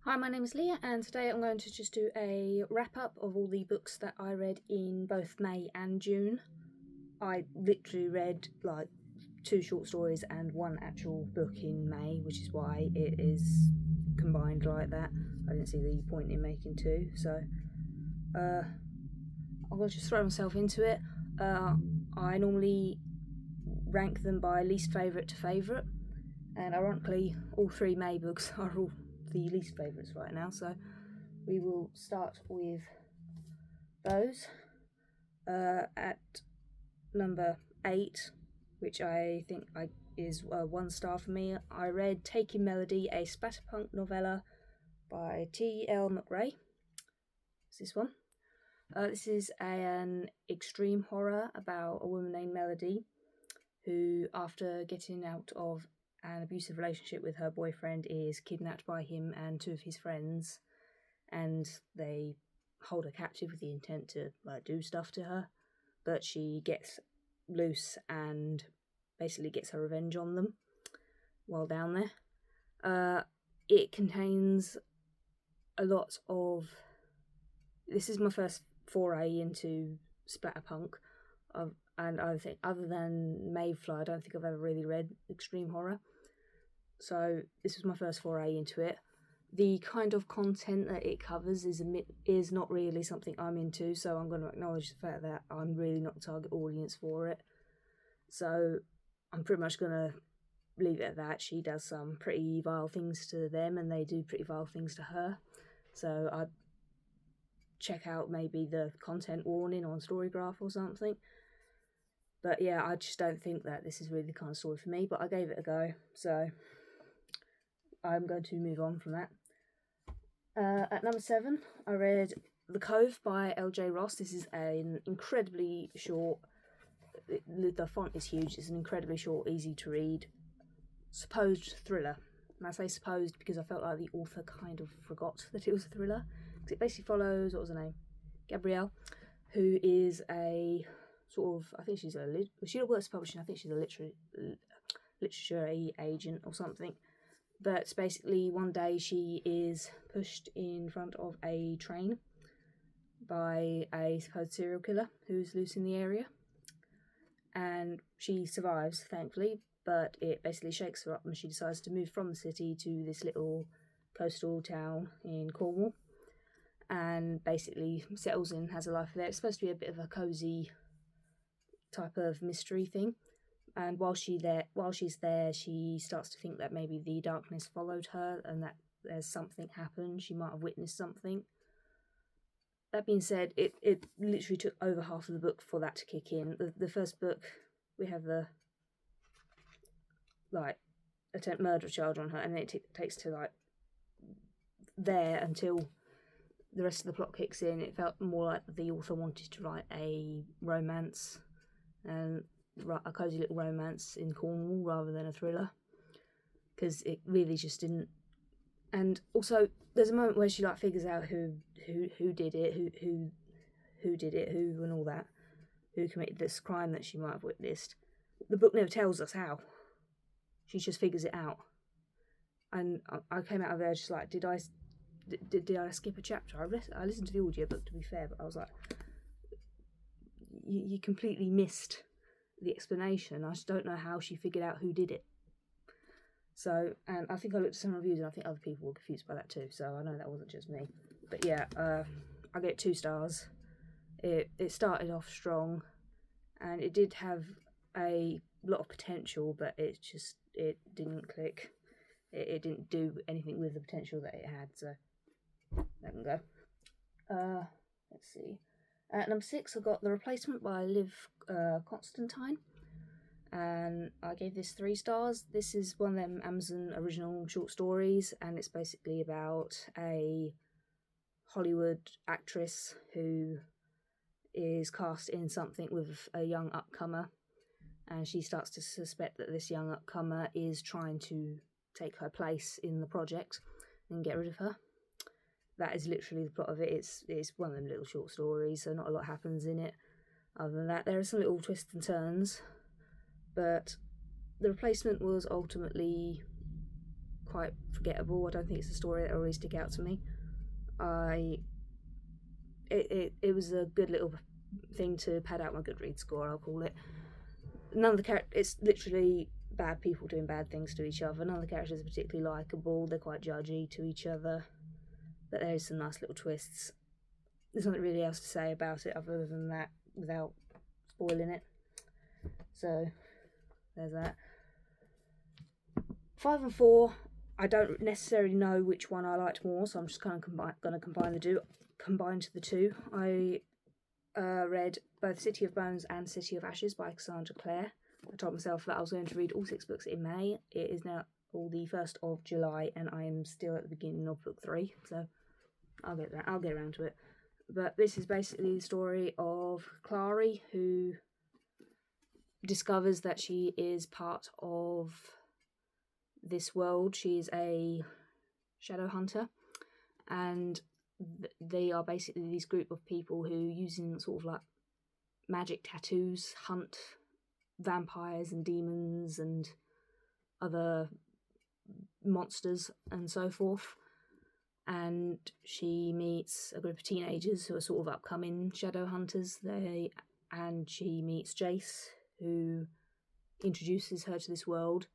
Hi, my name is Leah, and today I'm going to just do a wrap up of all the books that I read in both May and June. I literally read like 2 short stories and 1 actual book in May, which is why it is combined like that. I didn't see the point in making 2, so I'm going to just throw myself into it. I normally rank them by least favourite to favourite, and ironically all 3 May books are all the least favourites right now, so we will start with those. At number 8, which I think is 1 star for me, I read Taking Melody, a splatterpunk novella by T.L. McRae. It's this one. This is an extreme horror about a woman named Melody who, after getting out of an abusive relationship with her boyfriend, is kidnapped by him and 2 of his friends, and they hold her captive with the intent to do stuff to her, but she gets loose and basically gets her revenge on them while down there. It contains a lot of... This is my first foray into splatterpunk, and I think, other than Mayfly, I don't think I've ever really read extreme horror. So this was my first foray into it. The kind of content that it covers is not really something I'm into, so I'm going to acknowledge the fact that I'm really not the target audience for it. So I'm pretty much going to leave it at that. She does some pretty vile things to them, and they do pretty vile things to her. So I'd check out maybe the content warning on Storygraph or something. But yeah, I just don't think that this is really the kind of story for me, but I gave it a go, so I'm going to move on from that. At number 7, I read The Cove by L.J. Ross. This is an incredibly short... The font is huge. It's an incredibly short, easy to read, supposed thriller. And I say supposed because I felt like the author kind of forgot that it was a thriller. Because it basically follows, what was her name? Gabrielle, who is a sort of... I think she's she works publishing. I think she's a literary agent or something. But basically, one day she is pushed in front of a train by a supposed serial killer who's loose in the area. And she survives, thankfully, but it basically shakes her up and she decides to move from the city to this little coastal town in Cornwall and basically settles in, has a life there. It's supposed to be a bit of a cosy type of mystery thing. And while she's there, she starts to think that maybe the darkness followed her and that there's something happened. She might have witnessed something. That being said, it literally took over half of the book for that to kick in. The first book, we have the attempt murder charge on her, and then it takes to there until the rest of the plot kicks in. It felt more like the author wanted to write a romance and a cosy little romance in Cornwall rather than a thriller, because it really just didn't. And also, there's a moment where she figures out who did it, who did it, who and all that, who committed this crime that she might have witnessed. The book never tells us how. She just figures it out. And I came out of there just like, did I skip a chapter? I listened to the audiobook, to be fair, but I was like, you completely missed the explanation. I just don't know how she figured out who did it. So, and I think I looked at some reviews and I think other people were confused by that too, so I know that wasn't just me. But yeah, I get 2 stars. It started off strong and it did have a lot of potential, but it didn't click. It didn't do anything with the potential that it had, so let them go. Let's see. At number 6, I got The Replacement by Liv Constantine, and I gave this 3 stars. This is one of them Amazon original short stories, and it's basically about a Hollywood actress who is cast in something with a young upcomer, and she starts to suspect that this young upcomer is trying to take her place in the project and get rid of her. That is literally the plot of it. It's one of them little short stories, so not a lot happens in it. Other than that, there are some little twists and turns, but The Replacement was ultimately quite forgettable. I don't think it's a story that will really stick out to me. It was a good little thing to pad out my Goodreads score, I'll call it. None of the characters, it's literally bad people doing bad things to each other. None of the characters are particularly likeable. They're quite judgy to each other, but there is some nice little twists. There's nothing really else to say about it other than that without spoiling it. So there's that. 5 and 4, I don't necessarily know which one I liked more, so I'm just kind of going to combine the two. I read both City of Bones and City of Ashes by Cassandra Clare. I told myself that I was going to read all 6 books in May. It is now all the 1st of July, and I am still at the beginning of book 3, so I'll get around to it. But this is basically the story of Clary, who discovers that she is part of this world. She is a shadow hunter, and they are basically this group of people who, using sort of like magic tattoos, hunt vampires and demons and other monsters and so forth. And she meets a group of teenagers who are sort of upcoming shadow hunters. And she meets Jace, who introduces her to this world,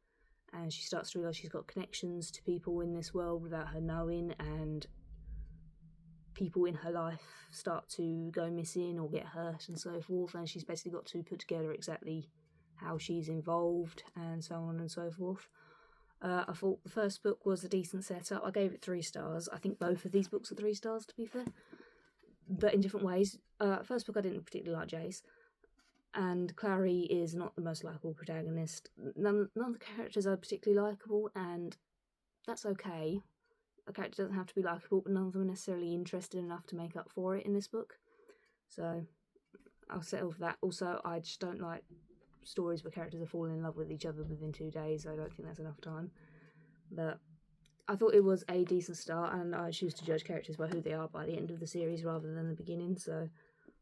and she starts to realise she's got connections to people in this world without her knowing, and people in her life start to go missing or get hurt and so forth, and she's basically got to put together exactly how she's involved and so on and so forth. I thought the first book was a decent setup. I gave it 3 stars. I think both of these books are 3 stars, to be fair, but in different ways. First book I didn't particularly like Jace, and Clary is not the most likeable protagonist. None of the characters are particularly likeable, and that's okay. A character doesn't have to be likeable, but none of them are necessarily interested enough to make up for it in this book. So I'll settle for that. Also, I just don't like stories where characters are falling in love with each other within 2 days. I don't think that's enough time. But I thought it was a decent start, and I choose to judge characters by who they are by the end of the series rather than the beginning. So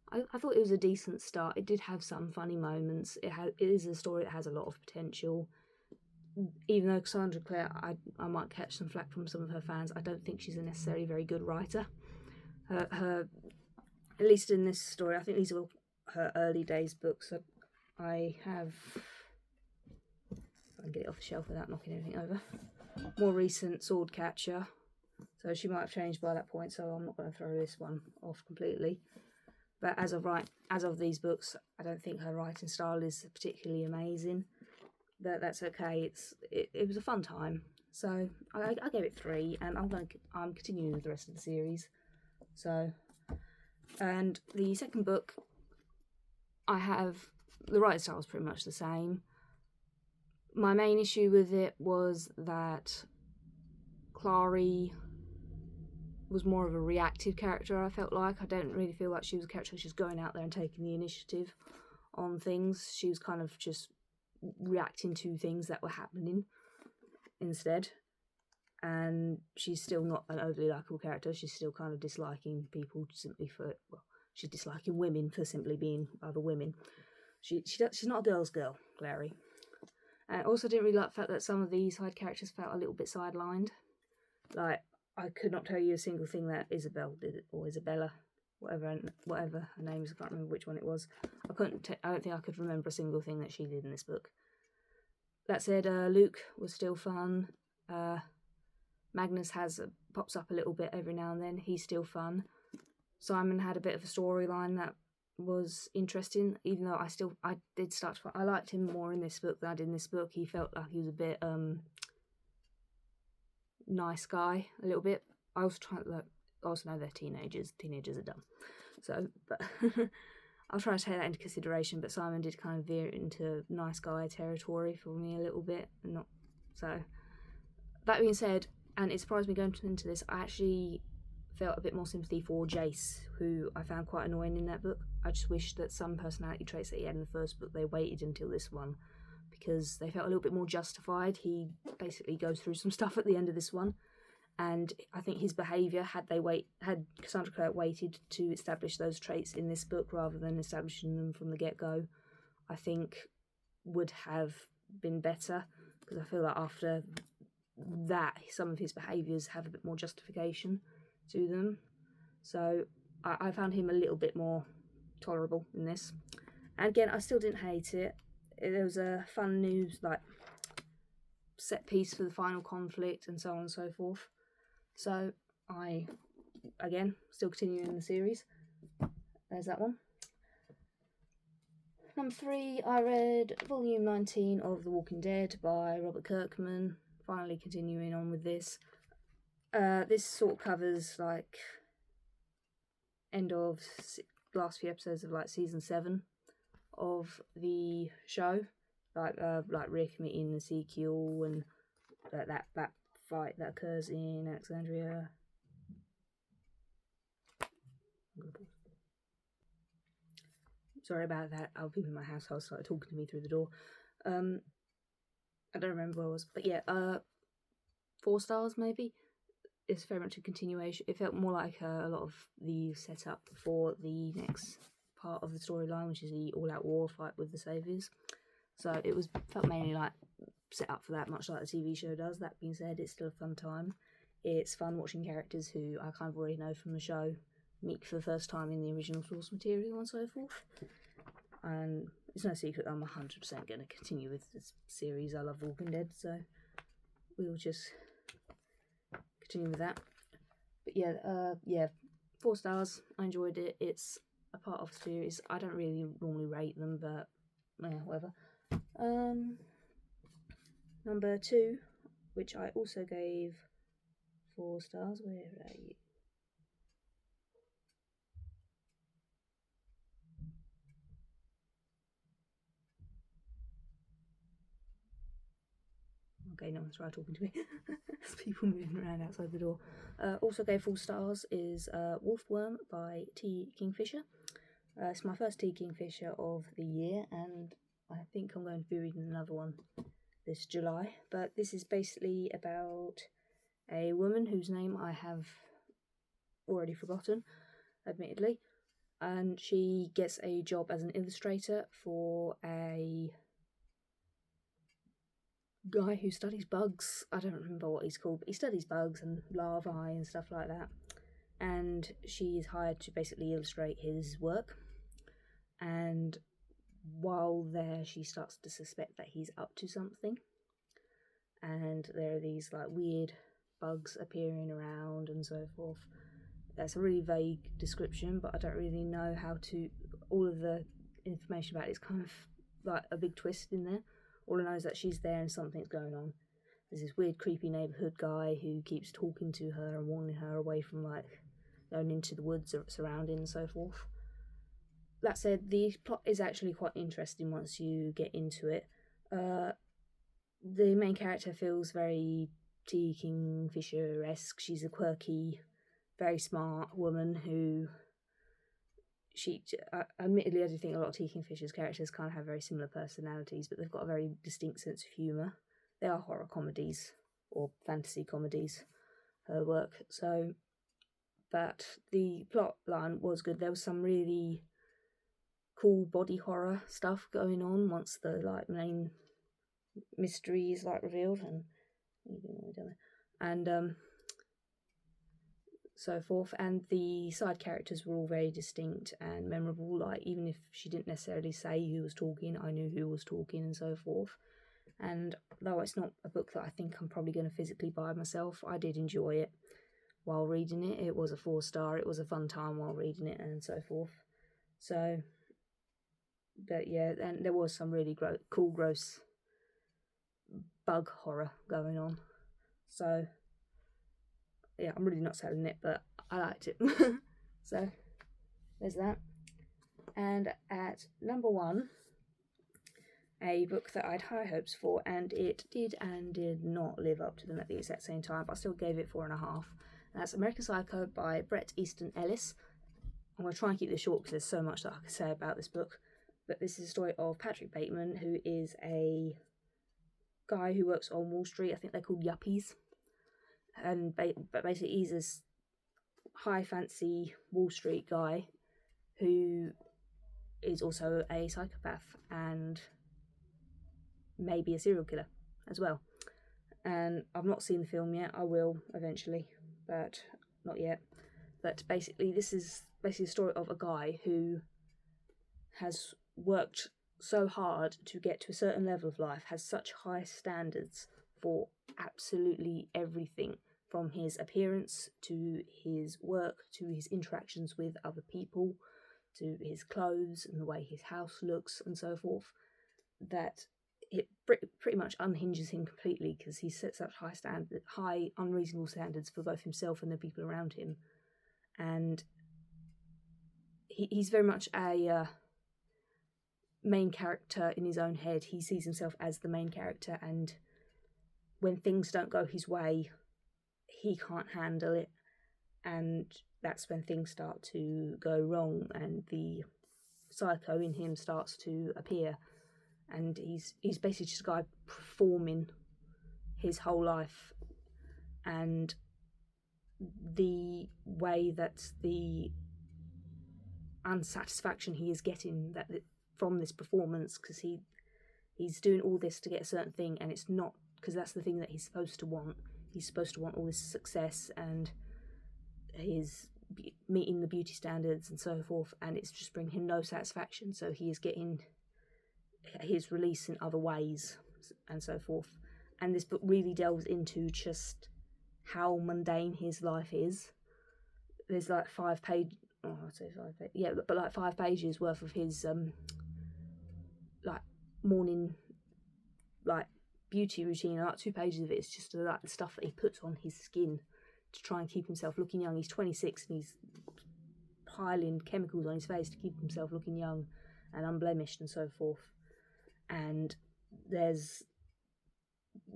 I thought it was a decent start. It did have some funny moments. It is a story that has a lot of potential. Even though Cassandra Clare, I might catch some flack from some of her fans, I don't think she's a necessarily very good writer. Her at least in this story, I think these are her early days books. I have, if I can get it off the shelf without knocking anything over, more recent Swordcatcher. So she might have changed by that point, so I'm not going to throw this one off completely. But as of these books, I don't think her writing style is particularly amazing. But that's okay. It was a fun time. So I gave it 3, and I'm continuing with the rest of the series. So, and the second book, the writing style is pretty much the same. My main issue with it was that Clary was more of a reactive character, I felt like. I don't really feel like she was a character who's just going out there and taking the initiative on things. She was kind of just reacting to things that were happening instead. And she's still not an overly likeable character. She's still kind of disliking people simply for, well, she's disliking women for simply being other women. She's not a girl's girl, Clary. And also didn't really like the fact that some of these side characters felt a little bit sidelined. Like, I could not tell you a single thing that Isabel did, or Isabella, whatever her name is. I can't remember which one it was. I don't think I could remember a single thing that she did in this book. That said, Luke was still fun. Magnus pops up a little bit every now and then. He's still fun. Simon had a bit of a storyline that was interesting, even though I liked him more in this book than I did in this book. He felt like he was a bit nice guy, a little bit. I also know they're teenagers. Teenagers are dumb. So, but I'll try to take that into consideration. But Simon did kind of veer into nice guy territory for me a little bit, not so. That being said, and it surprised me going into this, I actually felt a bit more sympathy for Jace, who I found quite annoying in that book. I just wish that some personality traits that he had in the first book, they waited until this one, because they felt a little bit more justified. He basically goes through some stuff at the end of this one, and I think his behaviour, had Cassandra Clare waited to establish those traits in this book rather than establishing them from the get-go, I think would have been better, because I feel like after that some of his behaviours have a bit more justification to them. So I found him a little bit more tolerable in this. And again, I still didn't hate it. There was a fun new set piece for the final conflict and so on and so forth. So I, again, still continuing the series. There's that one. Number 3, I read volume 19 of The Walking Dead by Robert Kirkman. Finally continuing on with this. This sort of covers like end of last few episodes of like season 7 of the show, like Rick meeting Ezekiel and that fight that occurs in Alexandria. Sorry about that. I'll be in my house. I started talking to me through the door. I don't remember where I was, but yeah, 4 stars maybe. It's very much a continuation. It felt more like a lot of the setup for the next part of the storyline, which is the all-out war fight with the Saviors. So it felt mainly like set up for that, much like the TV show does. That being said, it's still a fun time. It's fun watching characters who I kind of already know from the show meet for the first time in the original source material and so forth. And it's no secret that I'm 100% going to continue with this series. I love Walking Dead, so we will just continue with that. But yeah, 4 stars. I enjoyed it. It's a part of the series. I don't really normally rate them, but yeah, whatever. Number 2, which I also gave 4 stars. Where are you? Okay, no one's tried talking to me. There's people moving around outside the door. Also gave 4 stars is Wolfworm by T. Kingfisher. It's my first T. Kingfisher of the year, and I think I'm going to be reading another one this July. But this is basically about a woman whose name I have already forgotten, admittedly, and she gets a job as an illustrator for a guy who studies bugs. I don't remember what he's called, but he studies bugs and larvae and stuff like that. And she is hired to basically illustrate his work. And while there, she starts to suspect that he's up to something. And there are these like weird bugs appearing around and so forth. That's a really vague description, but I don't really know how to. All of the information about it is kind of like a big twist in there. All I know is that she's there and something's going on. There's this weird, creepy neighbourhood guy who keeps talking to her and warning her away from like going into the woods surrounding and so forth. That said, the plot is actually quite interesting once you get into it. The main character feels very T. Kingfisher-esque. She's a quirky, very smart woman who admittedly, I do think a lot of T. Kingfisher's characters kind of have very similar personalities, but they've got a very distinct sense of humour. They are horror comedies or fantasy comedies, her work. So, but the plot line was good. There was some really cool body horror stuff going on once the like main mystery is like revealed and so forth, and the side characters were all very distinct and memorable. Like, even if she didn't necessarily say who was talking, I knew who was talking and so forth. And though it's not a book that I think I'm probably going to physically buy myself, I did enjoy it while reading it. It was a 4 star. It was a fun time while reading it and so forth. So, but yeah, and there was some really cool, gross bug horror going on. So yeah, I'm really not selling it, but I liked it. So there's that. And at number 1, a book that I had high hopes for, and it did and did not live up to them at the exact same time, but I still gave it 4.5. And that's American Psycho by Bret Easton Ellis. I'm going to try and keep this short because there's so much that I could say about this book. But this is a story of Patrick Bateman, who is a guy who works on Wall Street. I think they're called yuppies. But basically he's this high fancy Wall Street guy who is also a psychopath and maybe a serial killer as well. and I've not seen the film yet. I will eventually, but not yet. But basically, this is basically the story of a guy who has worked so hard to get to a certain level of life, has such high standards for absolutely everything, from his appearance to his work to his interactions with other people to his clothes and the way his house looks and so forth, that it pretty much unhinges him completely, because he sets up high unreasonable standards for both himself and the people around him. And he's very much a main character in his own head. He sees himself as the main character, and when things don't go his way, he can't handle it, and that's when things start to go wrong, and the psycho in him starts to appear, and he's basically just a guy performing his whole life. And the way that the unsatisfaction he is getting from this performance, because he's doing all this to get a certain thing, and it's not because that's the thing that he's supposed to want. He's supposed to want all this success, and his meeting the beauty standards and so forth, and it's just bringing him no satisfaction. So he is getting his release in other ways and so forth. And this book really delves into just how mundane his life is. There's like 5 pages worth of his like morning like beauty routine, and like 2 pages of it is just like the stuff that he puts on his skin to try and keep himself looking young. He's 26 and he's piling chemicals on his face to keep himself looking young and unblemished and so forth. And there's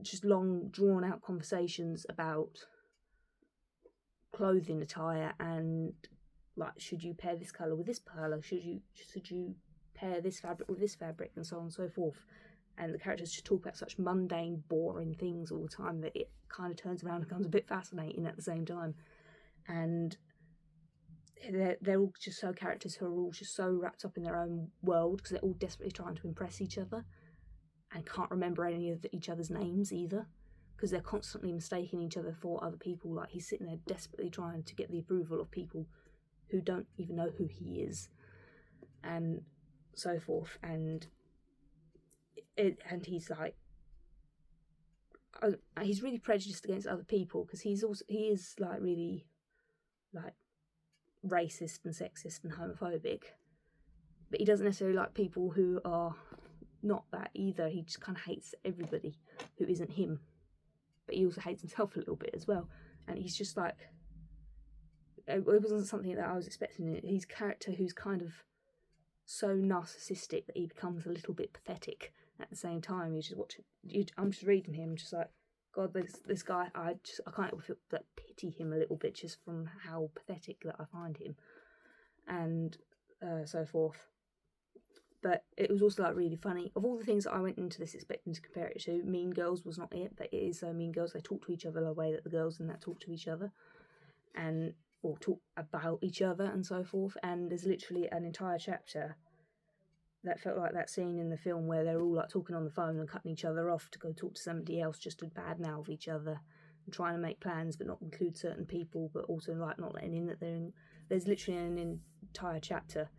just long drawn out conversations about clothing attire, and like, should you pair this colour with this colour, should you pair this fabric with this fabric, and so on and so forth. And the characters just talk about such mundane, boring things all the time that it kind of turns around and becomes a bit fascinating at the same time. And they're all just so characters who are all just so wrapped up in their own world, because they're all desperately trying to impress each other and can't remember any of each other's names either, because they're constantly mistaking each other for other people. Like, he's sitting there desperately trying to get the approval of people who don't even know who he is, and so forth. And he's like, he's really prejudiced against other people, because he is like really like racist and sexist and homophobic, but he doesn't necessarily like people who are not that either. He just kind of hates everybody who isn't him, but he also hates himself a little bit as well. And he's just like, it wasn't something that I was expecting. He's a character who's kind of so narcissistic that he becomes a little bit pathetic at the same time. I'm just reading him, just like, God, this guy, I can't help but pity him a little bit, just from how pathetic that I find him, and so forth. But it was also like really funny. Of all the things that I went into this expecting to compare it to, Mean Girls was not it, but it is Mean Girls. They talk to each other the way that the girls in that talk to each other, or talk about each other and so forth. And there's literally an entire chapter that felt like that scene in the film where they're all like talking on the phone and cutting each other off to go talk to somebody else, just to badmouth each other and trying to make plans but not include certain people, but also like not letting in that they're in. There's literally an entire chapter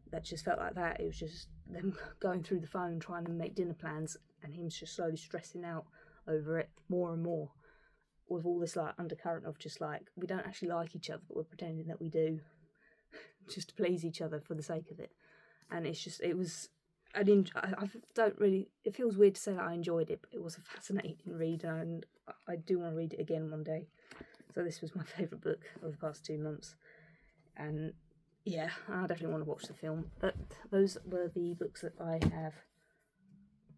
that just felt like that. It was just them going through the phone trying to make dinner plans, and him just slowly stressing out over it more and more, with all this like undercurrent of just like, we don't actually like each other, but we're pretending that we do just to please each other for the sake of it. And it's just, it feels weird to say that I enjoyed it, but it was a fascinating read, and I do want to read it again one day. So this was my favourite book of the past 2 months. And yeah, I definitely want to watch the film. But those were the books that I have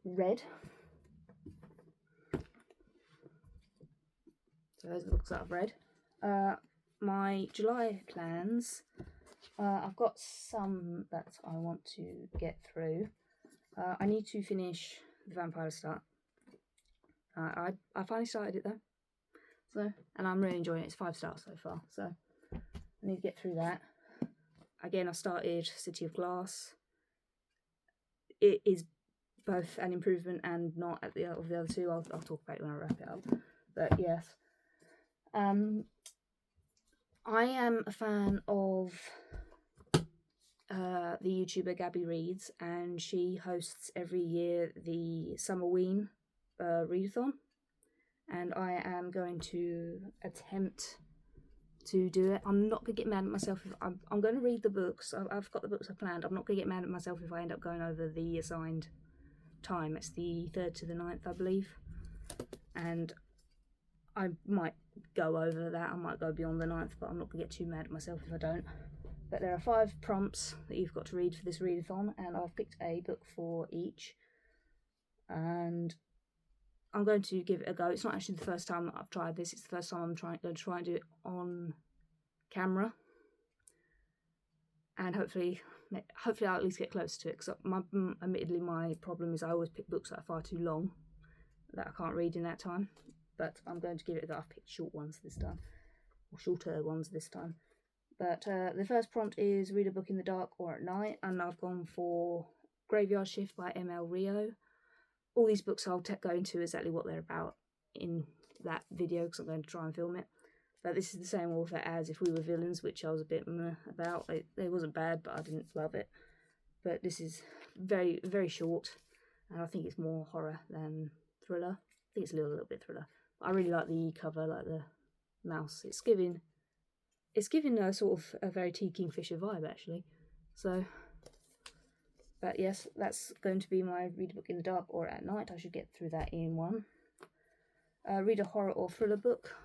read. So those are the books that I've read. My July plans, I've got some that I want to get through. I need to finish The Vampire Start. I finally started it though, and I'm really enjoying it. It's 5 stars so far, so I need to get through that. Again, I started City of Glass. It is both an improvement and not of the other two. I'll talk about it when I wrap it up. But yes, I am a fan of the YouTuber Gabby Reads, and she hosts every year the Summerween readathon, and I am going to attempt to do it. I'm not going to get mad at myself if I'm going to read the books. I've got the books I planned. I'm not going to get mad at myself if I end up going over the assigned time. It's the 3rd to the 9th, I believe, and I might go over that. I might go beyond the 9th, but I'm not going to get too mad at myself if I don't. But there are 5 prompts that you've got to read for this readathon, and I've picked a book for each, and I'm going to give it a go. It's not actually the first time that I've tried this. It's the first time I'm going to try and do it on camera, and hopefully I'll at least get close to it, because admittedly my problem is I always pick books that are far too long that I can't read in that time. But I'm going to give it a go. I've picked short ones this time, or shorter ones this time. But the first prompt is read a book in the dark or at night, and I've gone for Graveyard Shift by M.L. Rio. All these books I'll go into exactly what they're about in that video, because I'm going to try and film it. But this is the same author as If We Were Villains, which I was a bit meh about. It wasn't bad, but I didn't love it. But this is very, very short, and I think it's more horror than thriller. I think it's a little bit thriller. I really like the cover, like the mouse. It's giving a sort of a very T. Kingfisher vibe, actually. So, but yes, that's going to be my read a book in the dark or at night. I should get through that in one. Read a horror or thriller book.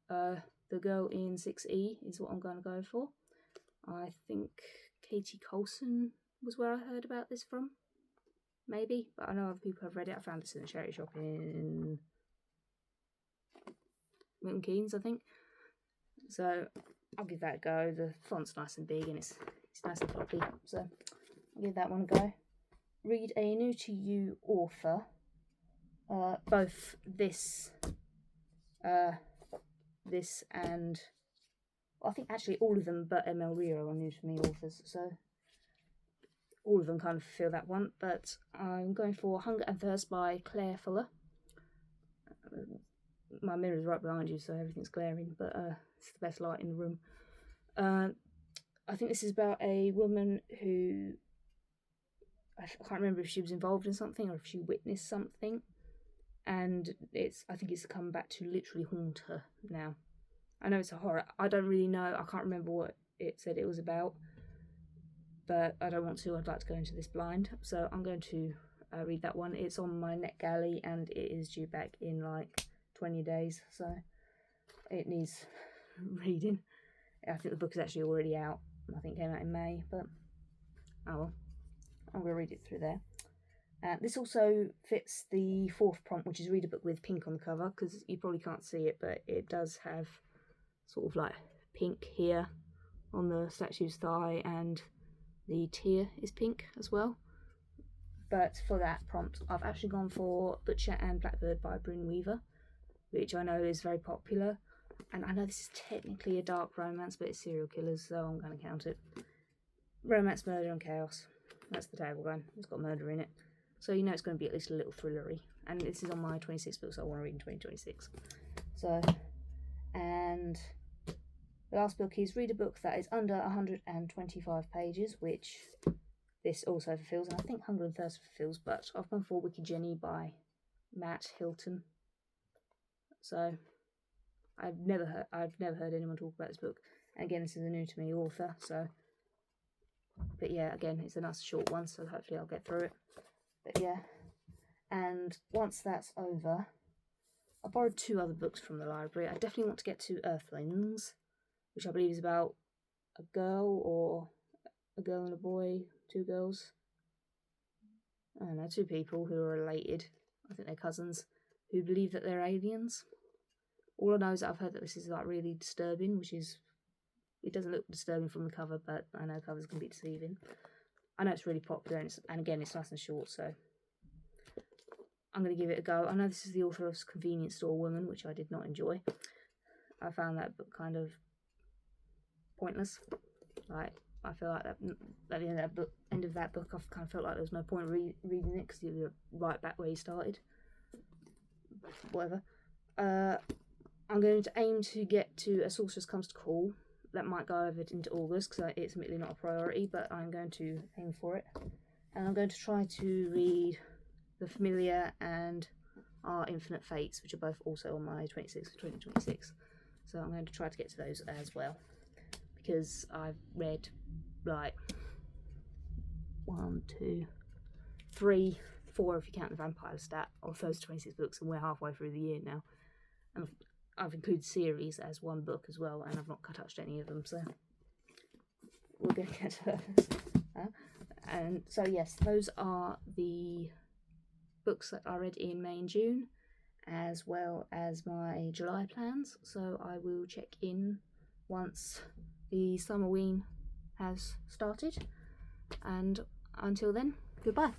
The Girl in 6E is what I'm going to go for. I think Katie Colson was where I heard about this from. Maybe, but I know other people have read it. I found this in a charity shop in Milton Keynes, I think. So I'll give that a go. The font's nice and big, and it's nice and floppy, so I'll give that one a go. Read a new to you author. Both this and I think actually all of them but M.L. Rio are new to me authors, so all of them kind of fulfill that one. But I'm going for Hunger and Thirst by Claire Fuller. My mirror's right behind you, so everything's glaring, but it's the best light in the room. I think this is about a woman who, I can't remember if she was involved in something or if she witnessed something, and I think it's come back to literally haunt her now. I know it's a horror. I don't really know. I can't remember what it said it was about, but I don't want to. I'd like to go into this blind, so I'm going to read that one. It's on my NetGalley, and it is due back in like 20 days, so it needs reading. I think the book is actually already out. I think it came out in May, but oh well. I'm going to read it through there. This also fits the 4th prompt, which is read a book with pink on the cover, because you probably can't see it, but it does have sort of like pink here on the statue's thigh, and the tear is pink as well. But for that prompt, I've actually gone for Butcher and Blackbird by Brynne Weaver, which I know is very popular. And I know this is technically a dark romance, but it's serial killers, so I'm going to count it. Romance, murder, and chaos. That's the tagline. It's got murder in it. So you know it's going to be at least a little thrillery. And this is on my 26 books I want to read in 2026. So, and the last book is read a book that is under 125 pages, which this also fulfills, and I think Hunger and Thirst fulfills, but I've gone for Wicked Jenny by Matt Hilton. So I've never heard anyone talk about this book. And again, this is a new to me author, so, but yeah, again, it's a nice short one, so hopefully I'll get through it. But yeah, and once that's over, I borrowed 2 other books from the library. I definitely want to get to Earthlings, which I believe is about a girl, or a girl and a boy, 2 girls. I don't know, 2 people who are related. I think they're cousins, who believe that they're aliens. All I know is that I've heard that this is like really disturbing, which is, it doesn't look disturbing from the cover, but I know covers can be deceiving. I know it's really popular, and again, it's nice and short, so I'm going to give it a go. I know this is the author of Convenience Store Woman, which I did not enjoy. I found that book kind of pointless. Like, I feel like that at the end of that book, I've kind of felt like there was no point reading it because you're right back where you started. Whatever. I'm going to aim to get to A Sorceress Comes to Call. That might go over into August because it's admittedly not a priority, but I'm going to aim for it. And I'm going to try to read The Familiar and Our Infinite Fates, which are both also on my 26 for 2026. So I'm going to try to get to those as well, because I've read like 1, 2, 3, 4 if you count the Vampire Stat of those 26 books, and we're halfway through the year now. And I've included series as one book as well, and I've not touched any of them, so we're going to get to those. And so yes, those are the books that I read in May and June, as well as my July plans. So I will check in once the Summerween has started, and until then, goodbye.